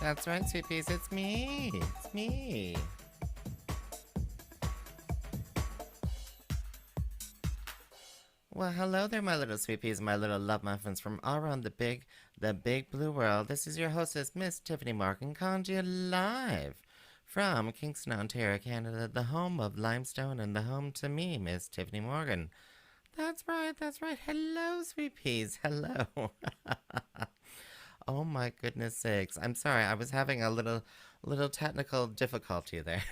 That's right, sweet peas. It's me. It's me. Well, hello there, my little sweet peas, my little love muffins from all around the big blue world. This is your hostess, Miss Tyffanie Morgan, calling to you live from Kingston, Ontario, Canada, the home of limestone and the home to me, Miss Tyffanie Morgan. That's right, that's right. Hello, sweet peas. Hello. Oh my goodness sakes. I'm sorry. I was having a little technical difficulty there.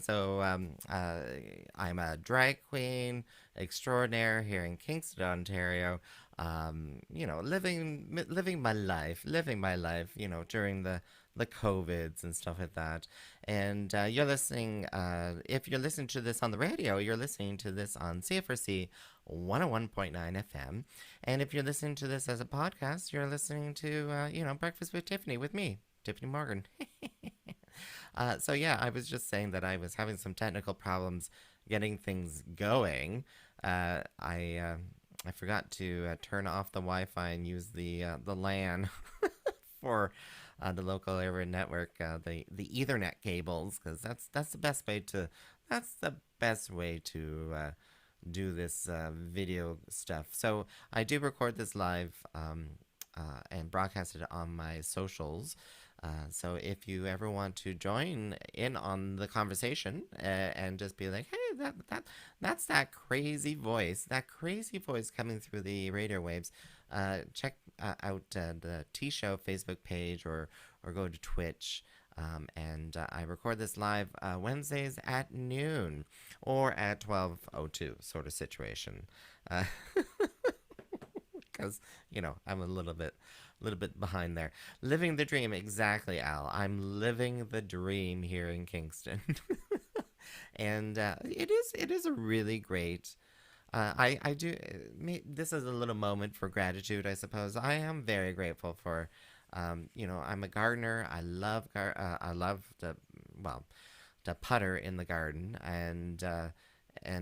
So I'm a drag queen extraordinaire here in Kingston, Ontario. Living my life, during the COVIDs and stuff like that. And you're listening, if you're listening to this on the radio, you're listening to this on CFRC 101.9 FM. And if you're listening to this as a podcast, you're listening to, Breakfast with Tiffany with me, Tyffanie Morgan. So yeah, I was just saying that I was having some technical problems getting things going. I forgot to turn off the Wi-Fi and use the LAN for the local area network, the Ethernet cables, because that's the best way to do this video stuff. So I do record this live and broadcast it on my socials. So if you ever want to join in on the conversation and just be like, hey, that's that crazy voice coming through the radio waves, check out the T-Show Facebook page or go to Twitch. And I record this live Wednesdays at noon or at 12:02 sort of situation. Because, I'm a little bit behind there. Living the dream, exactly, Al. I'm living the dream here in Kingston. And it is a really great. I do. This is a little moment for gratitude, I suppose. I am very grateful for. I'm a gardener. I love to putter in the garden, and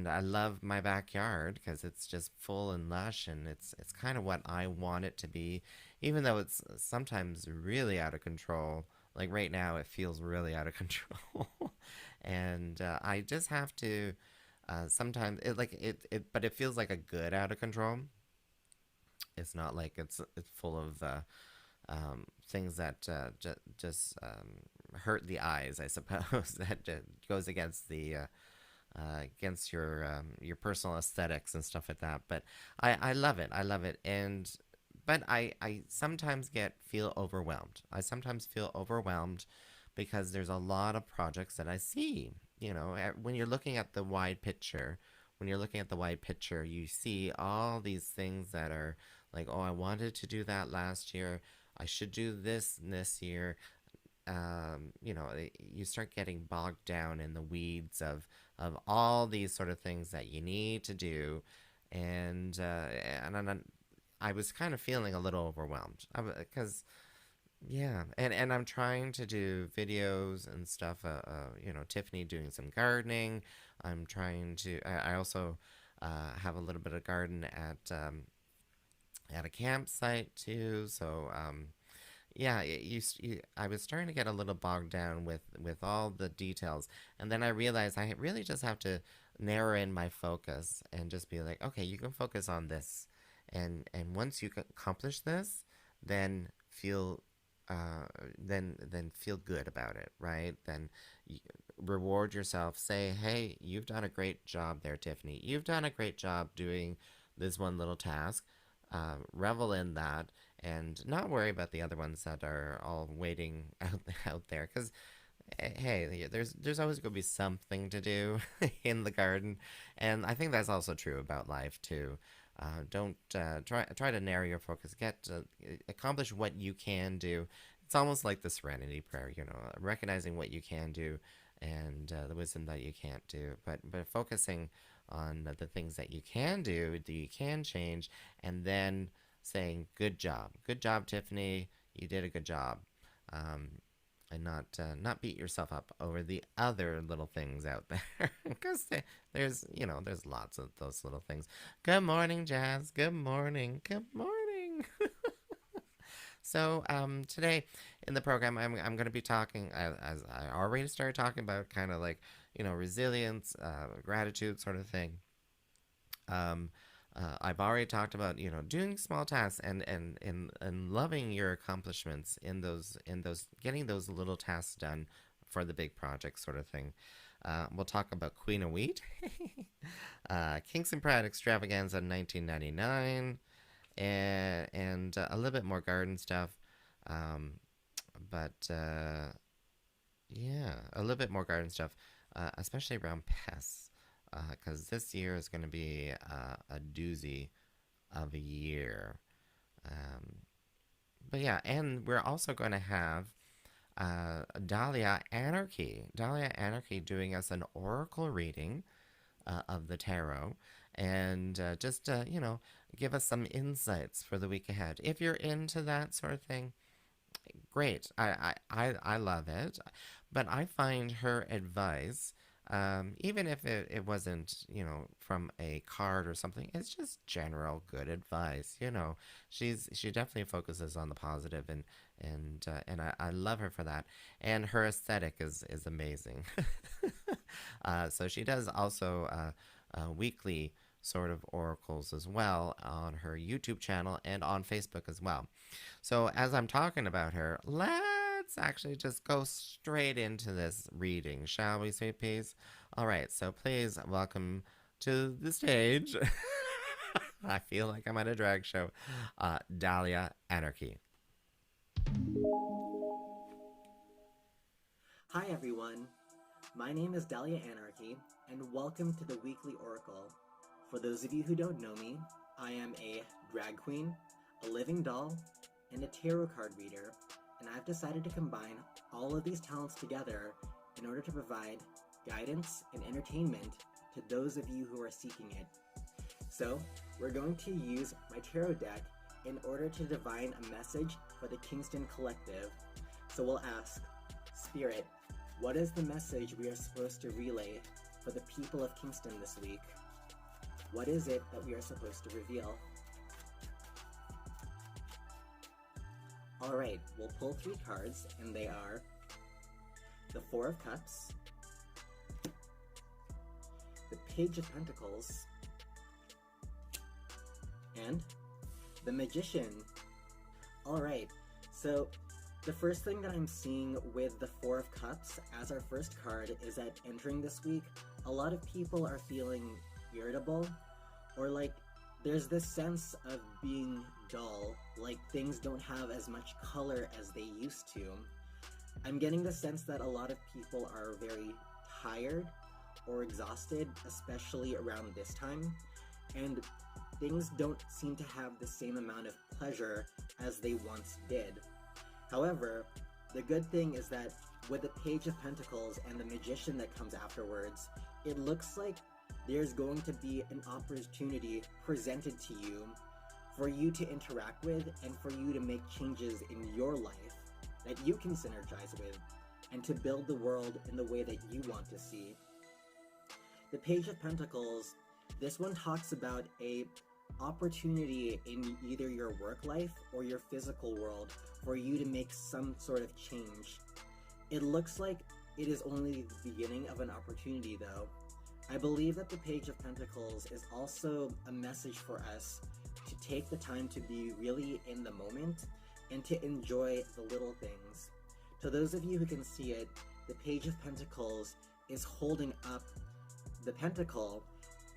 I love my backyard because it's just full and lush, and it's kind of what I want it to be, even though it's sometimes really out of control. Like right now, it feels really out of control, and I just have to. Sometimes but it feels like a good out of control. It's not like it's full of things that just hurt the eyes, I suppose. That goes against the against your personal aesthetics and stuff like that. But I love it. I love it. But I sometimes feel overwhelmed. I sometimes feel overwhelmed because there's a lot of projects that I see. When you're looking at the wide picture, you see all these things that are like, oh, I wanted to do that last year. I should do this year. You start getting bogged down in the weeds of all these sort of things that you need to do, and I was kind of feeling a little overwhelmed because. Yeah, and I'm trying to do videos and stuff. Tiffany doing some gardening. I'm trying to. I also have a little bit of garden at a campsite too. So yeah, I was starting to get a little bogged down with all the details, and then I realized I really just have to narrow in my focus and just be like, okay, you can focus on this, and once you accomplish this, then feel. Then feel good about it, right? Then reward yourself. Say, hey, you've done a great job there, Tiffany. You've done a great job doing this one little task. Revel in that, and not worry about the other ones that are all waiting out there. Because hey, there's always going to be something to do in the garden, and I think that's also true about life too. Don't try to narrow your focus. Accomplish what you can do. It's almost like the Serenity Prayer, recognizing what you can do and the wisdom that you can't do, but focusing on the things that you can do, that you can change, and then saying, "Good job, Tiffany. You did a good job." And not beat yourself up over the other little things out there, because there's lots of those little things. Good morning, Jazz. Good morning. So today in the program, I'm going to be talking, as I already started talking about, kind of like, resilience, gratitude sort of thing. Um, I've already talked about, doing small tasks and loving your accomplishments in those getting those little tasks done for the big project sort of thing. We'll talk about Queen of Wheat, Kingston Pride Extravaganza 1999, and a little bit more garden stuff. Um, but yeah, a little bit more garden stuff, especially around pests, because this year is going to be a doozy of a year. Um, but yeah, and we're also going to have Dahlia AnarchKey. Dahlia AnarchKey doing us an oracle reading of the tarot, and just give us some insights for the week ahead. If you're into that sort of thing, great. I love it, but I find her advice, even if it wasn't, from a card or something, it's just general good advice. She definitely focuses on the positive, and I love her for that. And her aesthetic is amazing. So she does also weekly sort of oracles as well on her YouTube channel and on Facebook as well. So as I'm talking about her, let's actually just go straight into this reading, shall we, sweet peas? All right, so please welcome to the stage. I feel like I'm at a drag show. Dahlia AnarchKey. Hi everyone, my name is Dahlia AnarchKey, and welcome to the Weekly Oracle. For those of you who don't know me, I am a drag queen, a living doll, and a tarot card reader, and I've decided to combine all of these talents together in order to provide guidance and entertainment to those of you who are seeking it. So, we're going to use my tarot deck in order to divine a message for the Kingston Collective. So we'll ask, Spirit, what is the message we are supposed to relay for the people of Kingston this week? What is it that we are supposed to reveal? Alright, we'll pull 3 cards, and they are the Four of Cups, the Page of Pentacles, and the Magician. Alright, so the first thing that I'm seeing with the Four of Cups as our first card is that entering this week, a lot of people are feeling irritable, or like there's this sense of being dull, like things don't have as much color as they used to. I'm getting the sense that a lot of people are very tired or exhausted, especially around this time, and things don't seem to have the same amount of pleasure as they once did. However, the good thing is that with the Page of Pentacles and the Magician that comes afterwards, it looks like there's going to be an opportunity presented to you for you to interact with and for you to make changes in your life that you can synergize with and to build the world in the way that you want to see. The Page of Pentacles, this one talks about a opportunity in either your work life or your physical world for you to make some sort of change. It looks like it is only the beginning of an opportunity though. I believe that the Page of Pentacles is also a message for us to take the time to be really in the moment and to enjoy the little things. To those of you who can see it, the Page of Pentacles is holding up the pentacle,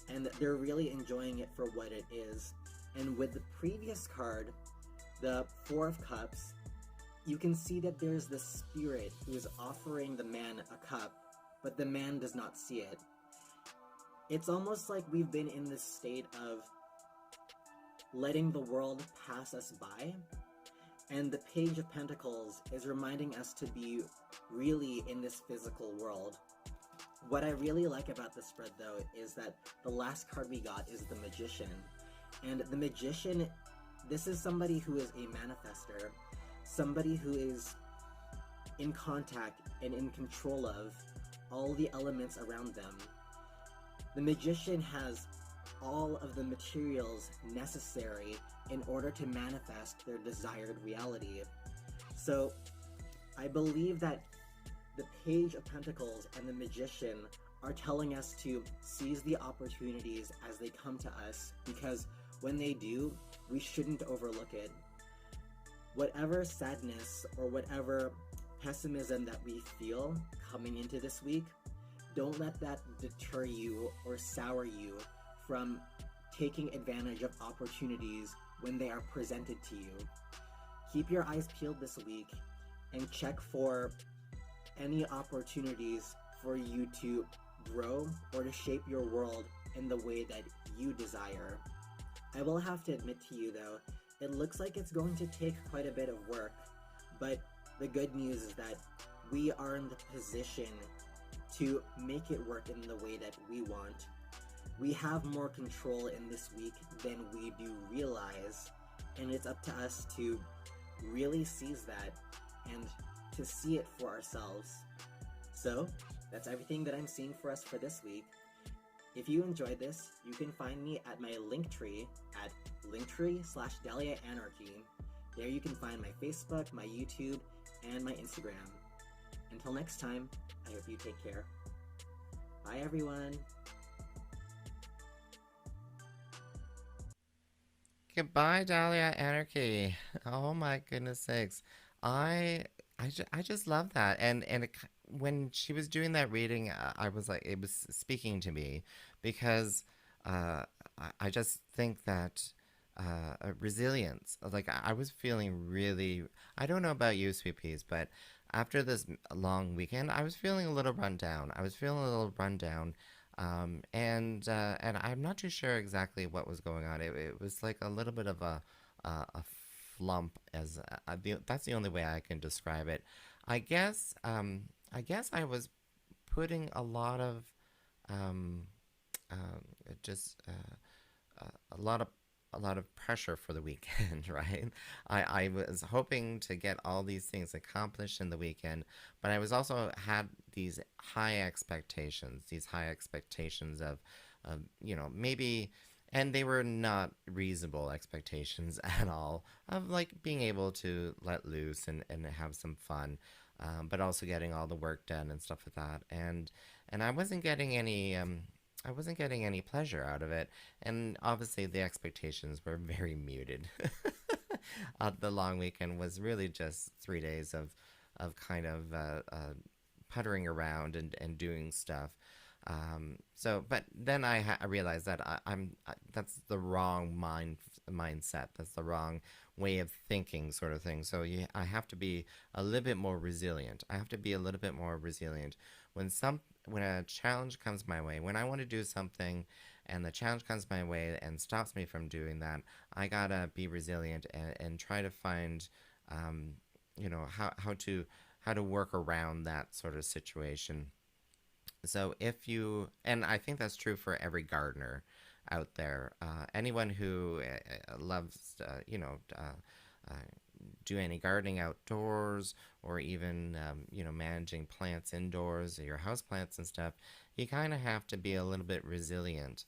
and they're really enjoying it for what it is. And with the previous card, the Four of Cups, you can see that there's the spirit who is offering the man a cup, but the man does not see it. It's almost like we've been in this state of letting the world pass us by, and the Page of Pentacles is reminding us to be really in this physical world. What I really like about the spread though is that the last card we got is the Magician, and the Magician, this is somebody who is a manifester, somebody who is in contact and in control of all the elements around them. The Magician has all of the materials necessary in order to manifest their desired reality. So I believe that the Page of Pentacles and the Magician are telling us to seize the opportunities as they come to us, because when they do, we shouldn't overlook it. Whatever sadness or whatever pessimism that we feel coming into this week, don't let that deter you or sour you from taking advantage of opportunities when they are presented to you. Keep your eyes peeled this week and check for any opportunities for you to grow or to shape your world in the way that you desire. I will have to admit to you though, it looks like it's going to take quite a bit of work, but the good news is that we are in the position to make it work in the way that we want. We have more control in this week than we do realize, and it's up to us to really seize that and to see it for ourselves. So, that's everything that I'm seeing for us for this week. If you enjoyed this, you can find me at my Linktree at linktree/Dahlia AnarchKey. There you can find my Facebook, my YouTube, and my Instagram. Until next time, I hope you take care. Bye everyone! Goodbye, Dahlia Anarchy. Oh my goodness sakes. I I just love that. When she was doing that reading, I was like, it was speaking to me because I just think that resilience, like I was feeling really, I don't know about you, Sweet Peas, but after this long weekend, I was feeling a little run down. I was feeling a little run down. And I'm not too sure exactly what was going on. It was like a little bit of a flump, as that's the only way I can describe it. I guess I guess I was putting a lot of um, just a lot of pressure for the weekend, right? I was hoping to get all these things accomplished in the weekend, but I was also had these high expectations of maybe, and they were not reasonable expectations at all, of like being able to let loose and have some fun, but also getting all the work done and stuff like that. And I wasn't getting any pleasure out of it, and obviously the expectations were very muted. The long weekend was really just 3 days of kind of puttering around and doing stuff. But then I realized that that's the wrong mindset. That's the wrong way of thinking, sort of thing. So I have to be a little bit more resilient. I have to be a little bit more resilient when when a challenge comes my way. When I want to do something, and the challenge comes my way and stops me from doing that, I gotta be resilient and try to find, how to work around that sort of situation. So if you, and I think that's true for every gardener out there, anyone who loves, uh, do any gardening outdoors, or even, managing plants indoors, your house plants and stuff, you kind of have to be a little bit resilient,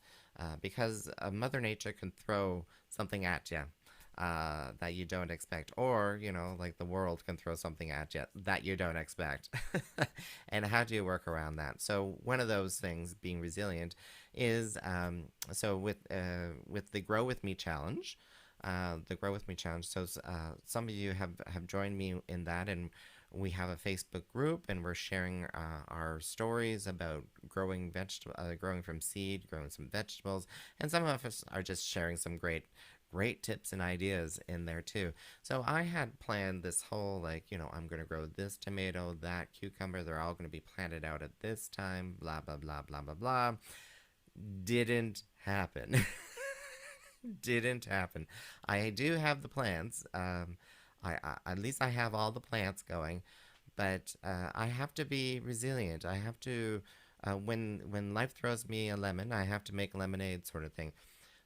because Mother Nature can throw something at you that you don't expect, or like the world can throw something at you that you don't expect. And how do you work around that? So one of those things, being resilient, is so with the Grow With Me challenge. The Grow With Me challenge. So some of you have joined me in that, and we have a Facebook group, and we're sharing our stories about growing from seed, growing some vegetables, and some of us are just sharing some great tips and ideas in there too. So I had planned this whole, like, I'm going to grow this tomato, that cucumber, they're all going to be planted out at this time, blah, blah, blah, blah, blah, blah. Didn't happen. Didn't happen. I do have the plants. I at least I have all the plants going, but I have to be resilient. I have to, when life throws me a lemon, I have to make lemonade, sort of thing.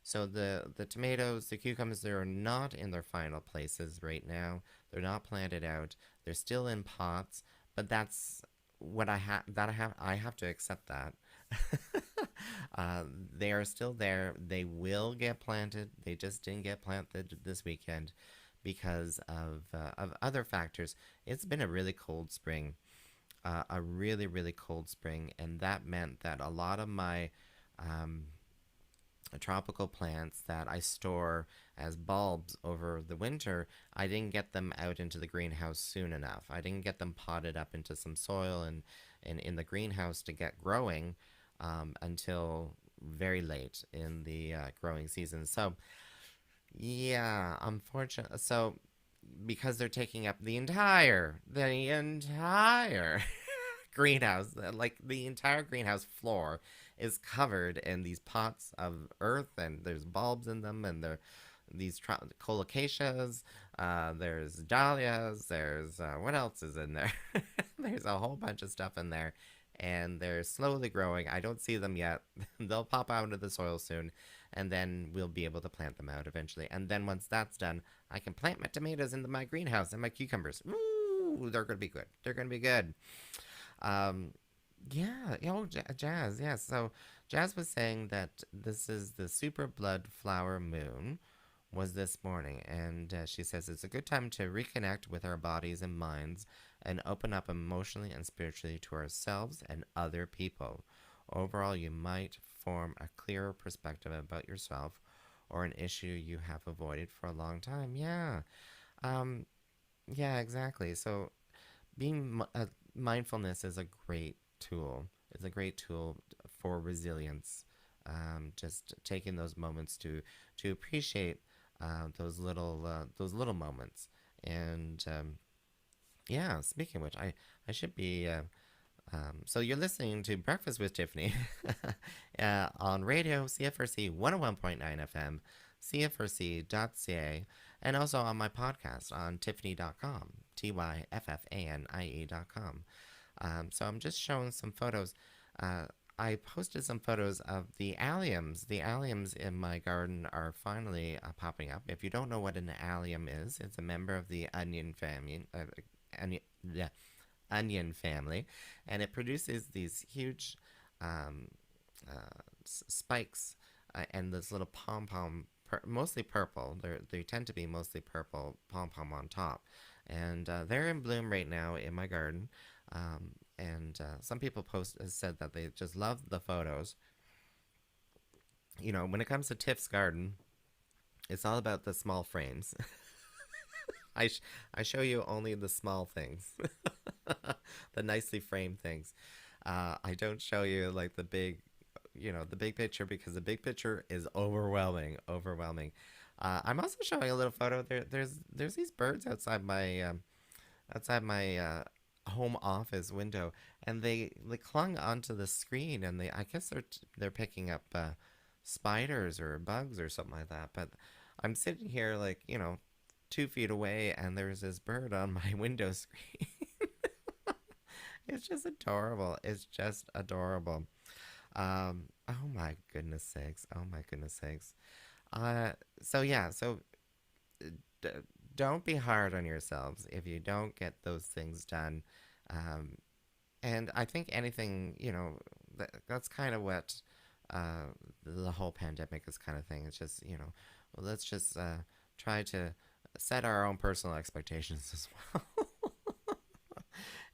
So the tomatoes, the cucumbers, they're not in their final places right now. They're not planted out. They're still in pots, but that's what I have to accept that. They are still there. They will get planted. They just didn't get planted this weekend because of other factors. It's been a really cold spring, a really, really cold spring, and that meant that a lot of my um, tropical plants that I store as bulbs over the winter, I didn't get them out into the greenhouse soon enough. I didn't get them potted up into some soil and in the greenhouse to get growing until very late in the growing season. So, yeah, unfortunately, so because they're taking up the entire greenhouse, like the entire greenhouse floor is covered in these pots of earth, and there's bulbs in them, and there these colocaceas, there's dahlias, there's what else is in there? There's a whole bunch of stuff in there, and they're slowly growing. I don't see them yet. They'll pop out of the soil soon, and then we'll be able to plant them out eventually. And then once that's done, I can plant my tomatoes into my greenhouse and my cucumbers. Ooh, they're gonna be good. They're gonna be good. Um, yeah, Jazz, yeah. So Jazz was saying that this is the super blood flower moon was this morning, and she says it's a good time to reconnect with our bodies and minds and open up emotionally and spiritually to ourselves and other people. Overall, you might form a clearer perspective about yourself or an issue you have avoided for a long time. Yeah. Um, yeah, exactly. So mindfulness is a great tool. It's a great tool for resilience. Just taking those moments to appreciate those little moments. And yeah, speaking of which, I should be. So you're listening to Breakfast with Tiffany on radio CFRC 101.9 FM, CFRC.ca, and also on my podcast on Tyffanie.com, TYFFANIE.com. So I'm just showing some photos. I posted some photos of the alliums. The alliums in my garden are finally popping up. If you don't know what an allium is, it's a member of the onion family. Onion, yeah, onion family, and it produces these huge spikes and this little pom pom, mostly purple. They tend to be mostly purple pom pom on top, and they're in bloom right now in my garden. And some people said that they just love the photos. You know, when it comes to Tiff's garden, it's all about the small frames. I show you only the small things, the nicely framed things. I don't show you like the big picture, because the big picture is overwhelming, overwhelming. I'm also showing a little photo. There's these birds outside my home office window, and they clung onto the screen, and I guess they're picking up spiders or bugs or something like that. But I'm sitting here like 2 feet away, and there's this bird on my window screen. It's just adorable. It's just adorable. Oh my goodness sakes. Oh my goodness sakes. So yeah, so d- don't be hard on yourselves if you don't get those things done. Um, and I think anything, that's kind of what the whole pandemic is kind of thing. It's just, well, let's just try to set our own personal expectations as well.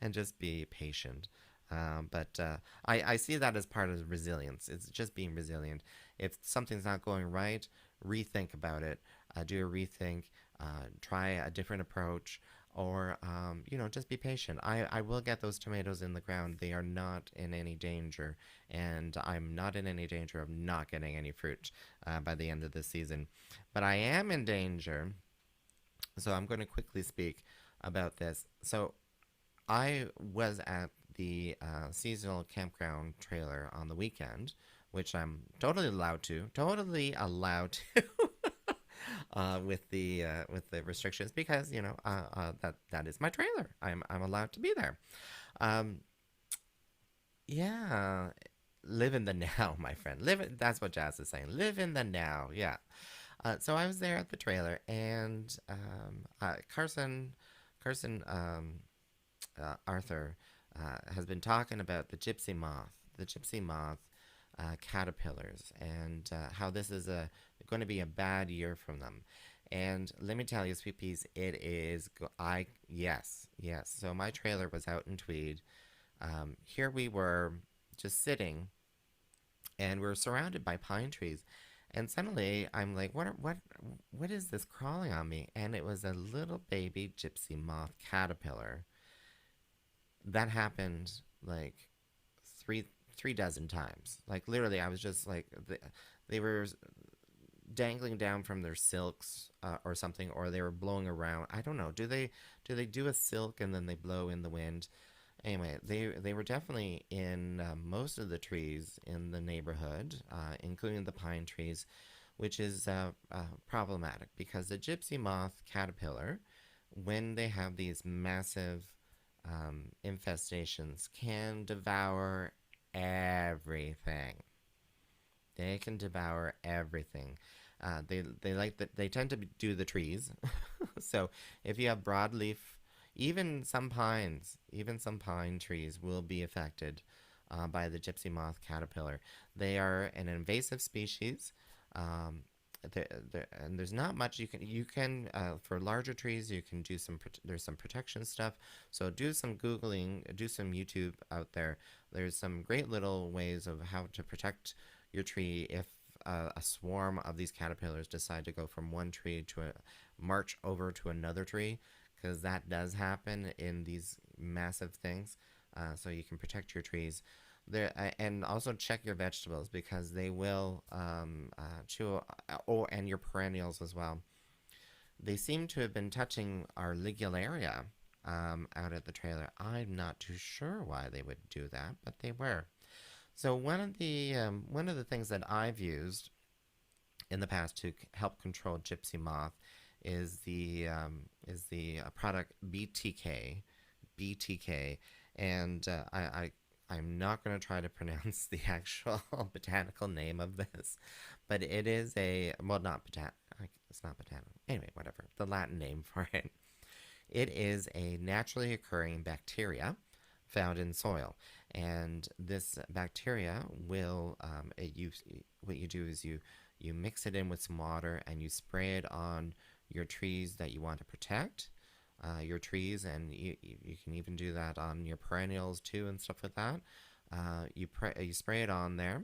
And just be patient. But I see that as part of resilience. It's just being resilient. If something's not going right, rethink about it. Do a rethink. Try a different approach. Or, just be patient. I will get those tomatoes in the ground. They are not in any danger. And I'm not in any danger of not getting any fruit by the end of the season. But I am in danger. So I'm going to quickly speak about this. So I was at the seasonal campground trailer on the weekend, which I'm totally allowed to, with the restrictions, because that is my trailer. I'm allowed to be there. Um, yeah, live in the now, my friend. That's what Jazz is saying. Live in the now. Yeah. So I was there at the trailer, and Carson Arthur has been talking about the gypsy moth caterpillars, and how this is going to be a bad year from them. And let me tell you, sweet peas, it is. Yes. So my trailer was out in Tweed. Here we were, just sitting, and we're surrounded by pine trees. And suddenly, I'm like, what is this crawling on me? And it was a little baby gypsy moth caterpillar. That happened like three three dozen times. Like literally, I was just like, they were dangling down from their silks or something, or they were blowing around. I don't know. Do they do a silk and then they blow in the wind? Anyway, they were definitely in most of the trees in the neighborhood, including the pine trees, which is problematic because the gypsy moth caterpillar, when they have these massive infestations, can devour everything. They can devour everything. They like that. They tend to do the trees. So if you have broadleaf, even some pine trees will be affected by the gypsy moth caterpillar. They are an invasive species. Um, and there's not much you can for larger trees you can do there's some protection stuff. So do some googling, do some YouTube out there. There's some great little ways of how to protect your tree if a swarm of these caterpillars decide to go from one tree to march over to another tree, because that does happen in these massive things. So you can protect your trees there, and also check your vegetables because they will chew. Oh, and your perennials as well. They seem to have been touching our ligularia out at the trailer. I'm not too sure why they would do that, but they were. So one of the things that I've used in the past to help control gypsy moth is the product BTK, BTK, and I'm not going to try to pronounce the actual botanical name of this, but it is a, well, not botan it's not botanical. Anyway, whatever the Latin name for it. It is a naturally occurring bacteria found in soil, and this bacteria will what you do is you mix it in with some water and you spray it on your trees that you want to protect, your trees, and you can even do that on your perennials too and stuff like that. You spray it on there,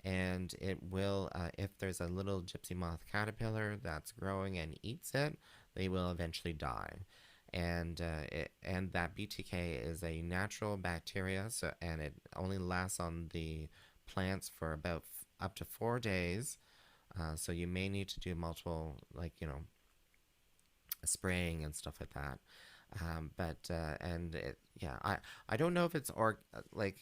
and it will, if there's a little gypsy moth caterpillar that's growing and eats it, they will eventually die. And that BTK is a natural bacteria, so, and it only lasts on the plants for about up to 4 days. So you may need to do multiple, like, spraying and stuff like that. But and it, yeah, I don't know if it's like,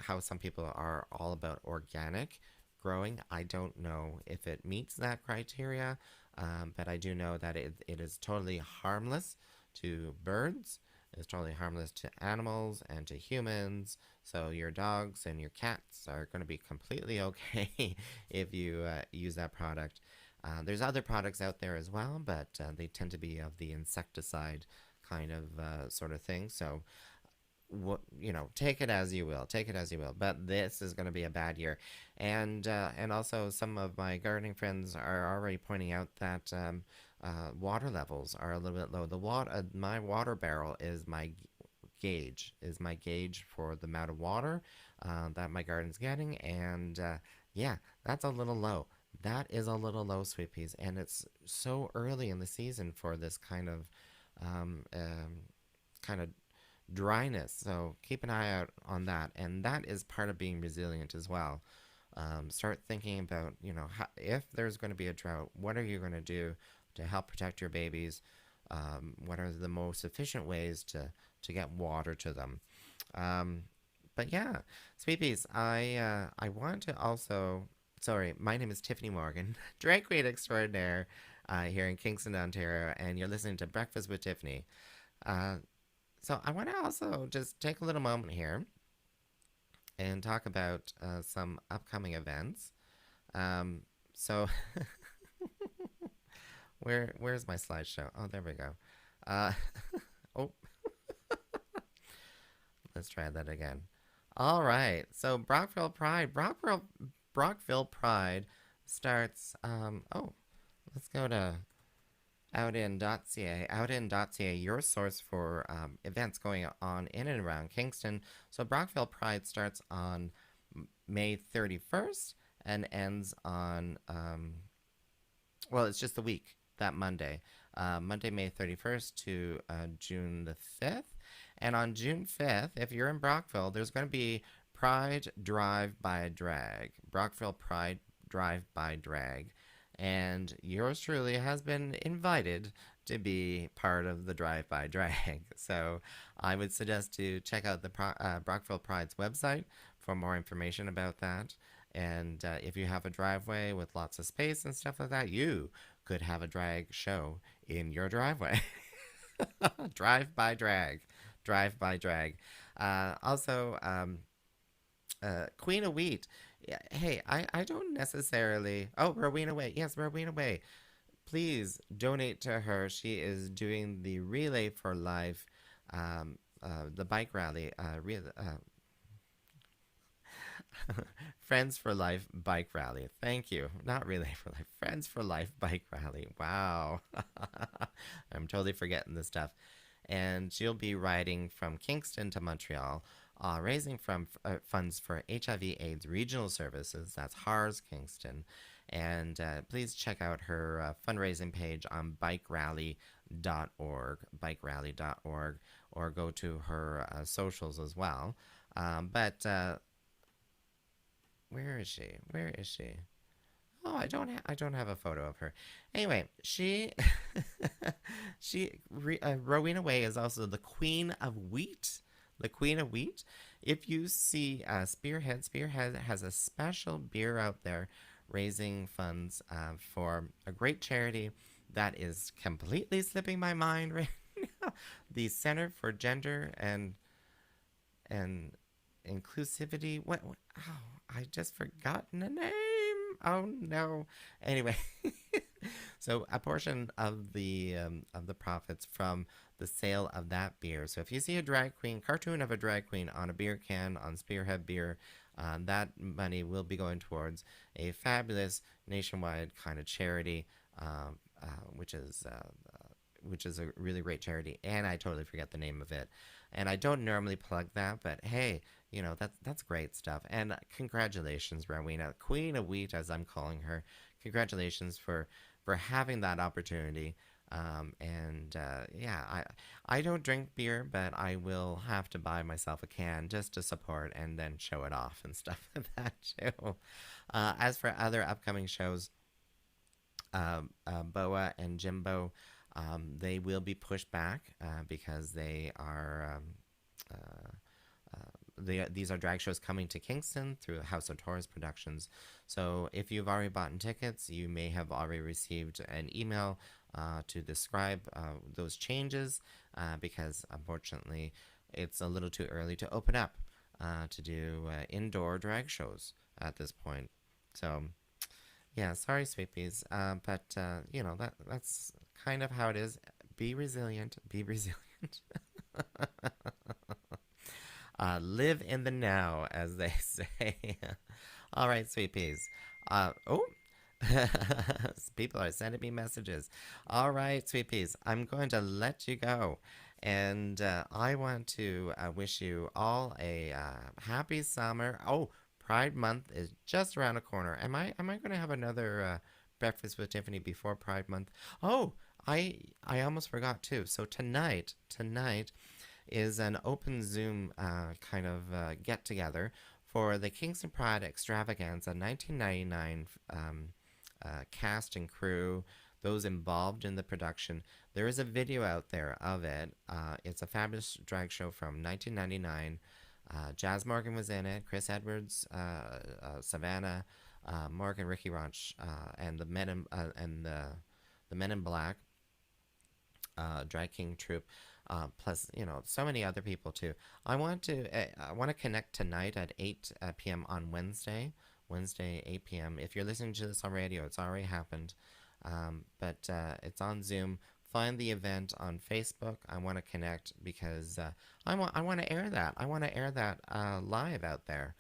how some people are all about organic growing. I don't know if it meets that criteria, but I do know that it is totally harmless to birds. It's totally harmless to animals and to humans. So your dogs and your cats are going to be completely okay if you use that product. There's other products out there as well, but they tend to be of the insecticide kind of sort of thing. So, take it as you will. Take it as you will. But this is going to be a bad year, and also some of my gardening friends are already pointing out that water levels are a little bit low. My water barrel is my gauge for the amount of water that my garden's getting, and yeah, that's a little low. That is a little low, sweet peas, and it's so early in the season for this um, um, kind of dryness. So keep an eye out on that, and that is part of being resilient as well. Start thinking about, if there's going to be a drought, what are you going to do to help protect your babies? What are the most efficient ways to get water to them? But yeah, sweet peas, I want to also. Sorry, my name is Tyffanie Morgan, drag queen extraordinaire here in Kingston, Ontario, and you're listening to Breakfast with Tyffanie. So I want to also just take a little moment here and talk about some upcoming events. So where's my slideshow? Oh, there we go. Uh, oh, let's try that again. All right. So Brockville Pride starts. Oh, let's go to outin.ca. Outin.ca, your source for events going on in and around Kingston. So Brockville Pride starts on May 31st and ends on, well, it's just the week, that Monday. Monday, May 31st to June the 5th. And on June 5th, if you're in Brockville, there's going to be Pride Drive by Drag. Brockville Pride Drive by Drag. And yours truly has been invited to be part of the Drive by Drag. So I would suggest to check out the Brockville Pride's website for more information about that. And if you have a driveway with lots of space and stuff like that, you could have a drag show in your driveway. Drive by drag. Drive by drag. Queen of Wheat. Yeah, hey, I don't necessarily. Oh, Rowena Way. Yes, Rowena Way. Please donate to her. She is doing the Relay for Life, the bike rally, Friends for Life bike rally. Thank you. Not Relay for Life. Friends for Life bike rally. Wow. I'm totally forgetting this stuff. And she'll be riding from Kingston to Montreal, raising funds for HIV/AIDS regional services. That's HARS Kingston. And please check out her fundraising page on bikerally.org, or go to her socials as well. But where is she? Where is she? Oh, I don't have a photo of her. Anyway, Rowena Way is also the Queen of Wheat. The Queen of Wheat. If you see Spearhead has a special beer out there raising funds for a great charity that is completely slipping my mind right now. The Center for Gender and Inclusivity. What? Oh, I just forgotten the name. Oh no. Anyway, so a portion of the profits from the sale of that beer. So if you see a drag queen cartoon of a drag queen on a beer can on Spearhead Beer, that money will be going towards a fabulous nationwide kind of charity, which is a really great charity. And I totally forget the name of it. And I don't normally plug that, but hey, that's great stuff. And congratulations, Rowena, Queen of Wheat, as I'm calling her. Congratulations for having that opportunity. Yeah, I don't drink beer, but I will have to buy myself a can just to support and then show it off and stuff like that too. As for other upcoming shows, Boa and Jimbo, they will be pushed back because they are. These are drag shows coming to Kingston through House of Taurus Productions. So if you've already bought tickets, you may have already received an email to describe those changes because unfortunately it's a little too early to open up to do indoor drag shows at this point. So yeah, sorry, sweet peas, but that's kind of how it is. Be resilient. Be resilient. Live in the now, as they say. All right, sweet peas. Oh, people are sending me messages. All right, sweet peas. I'm going to let you go. And I want to wish you all a happy summer. Oh, Pride Month is just around the corner. Am I going to have another breakfast with Tyffanie before Pride Month? Oh, I almost forgot too. So tonight is an open Zoom kind of get together for the Kingston Pride Extravaganza 1999 cast and crew, those involved in the production. There is a video out there of it. It's a fabulous drag show from 1999. Jazz Morgan was in it, Chris Edwards, Savannah, Morgan, Ricky Ranch, and the Men in Black drag king troupe. Plus, so many other people too. I want to connect tonight at 8 p.m. on Wednesday, 8 p.m. If you're listening to this on radio, it's already happened, but it's on Zoom. Find the event on Facebook. I want to connect because I want to air that. I want to air that live out there.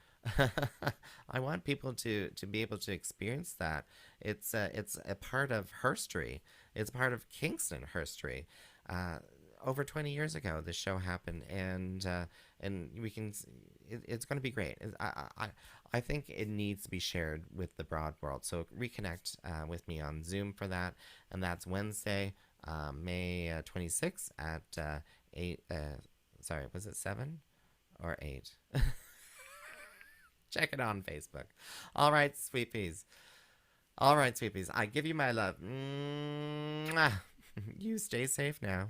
I want people to be able to experience that. It's a part of herstory. it's part of Kingston history. Uh, Over 20 years ago, this show happened, and we can. It's going to be great. I think it needs to be shared with the broad world. So reconnect with me on Zoom for that, and that's Wednesday, May 26th at 8. Sorry, was it 7 or 8? Check it on Facebook. All right, sweet peas. All right, sweet peas. I give you my love. Mwah. You stay safe now.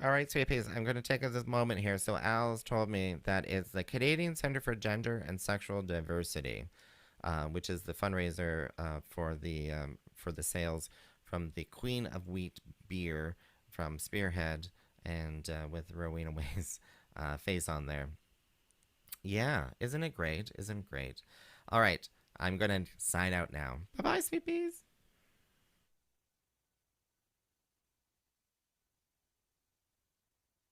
All right, sweet peas. I'm going to take this moment here. So Al's told me that it's the Canadian Center for Gender and Sexual Diversity, which is the fundraiser for the sales from the Queen of Wheat beer from Spearhead, and with Rowena Way's face on there. Yeah, isn't it great? Isn't it great? All right, I'm going to sign out now. Bye bye, sweet peas.